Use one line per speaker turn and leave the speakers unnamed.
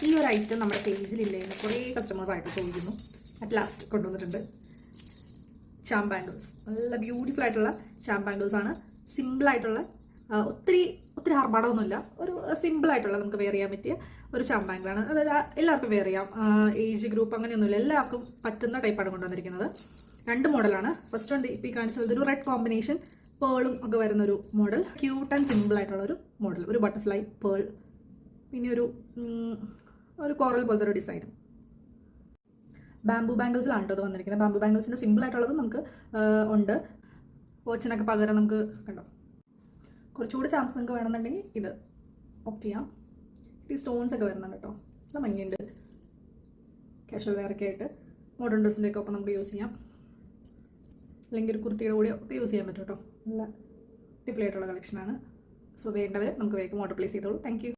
ഈ ഒരു ഐറ്റം നമ്മുടെ പേജിലില്ലേ എന്ന് കുറേ കസ്റ്റമേഴ്സായിട്ട് ചോദിക്കുന്നു. അറ്റ് ലാസ്റ്റ് കൊണ്ടുവന്നിട്ടുണ്ട്. ചാം ബാംഗിൾസ്, നല്ല ബ്യൂട്ടിഫുൾ ആയിട്ടുള്ള ചാം ബാംഗിൾസ് ആണ്. സിമ്പിളായിട്ടുള്ള, ഒത്തിരി ആർഭാടമൊന്നുമില്ല, ഒരു സിമ്പിളായിട്ടുള്ള നമുക്ക് വെയർ ചെയ്യാൻ പറ്റിയ ഒരു ചാം ബാംഗിളാണ്. അതായത് എല്ലാവർക്കും വെയർ ചെയ്യാം, ഏജ് ഗ്രൂപ്പ് അങ്ങനെയൊന്നുമില്ല, എല്ലാവർക്കും പറ്റുന്ന ടൈപ്പാണ് കൊണ്ടുവന്നിരിക്കുന്നത്. 2 മോഡലാണ്. ഫസ്റ്റ് വൺ ഇപ്പോൾ ഈ കാണിച്ചത് ഒരു റെഡ് കോമ്പിനേഷൻ പേളും ഒക്കെ വരുന്നൊരു മോഡൽ, ക്യൂട്ട് ആൻഡ് സിമ്പിൾ ആയിട്ടുള്ളൊരു മോഡൽ, ഒരു ബട്ടർഫ്ലൈ പേൾ, പിന്നെ ഒരു കോറൽ പോലത്തെ ഒരു ഡിസൈനും. ബാംബു ബാംഗിൾസിലാണ് കേട്ടോ അത് വന്നിരിക്കുന്നത്. ബാംബു ബാംഗിൾസിൻ്റെ സിമ്പിളായിട്ടുള്ളതും നമുക്ക് ഉണ്ട്. വാച്ചിനൊക്കെ പകരം നമുക്ക് കണ്ടോ കുറച്ചുകൂടി ചാംസ് നിങ്ങൾക്ക് വേണമെന്നുണ്ടെങ്കിൽ ഇത് ഓപ്റ്റ് ചെയ്യാം. ഈ സ്റ്റോൺസ് ഒക്കെ വരുന്നുണ്ട് കേട്ടോ, നല്ല ഭംഗിയുണ്ട്. കാഷ്വൽ വെയറൊക്കെ ആയിട്ട് മോഡേൺ ഡ്രസ്സിൻ്റെ ഒക്കെ ഒപ്പം നമുക്ക് യൂസ് ചെയ്യാം, അല്ലെങ്കിൽ ഒരു കുർത്തിയുടെ കൂടെ ഒക്കെ യൂസ് ചെയ്യാൻ പറ്റും കേട്ടോ. നല്ല അടിപൊളിയായിട്ടുള്ള കളക്ഷനാണ്. സോ വേണ്ടവർ നമുക്ക് വേഗം ഓർഡർ പ്ലേസ് ചെയ്തോളൂ. Thank you.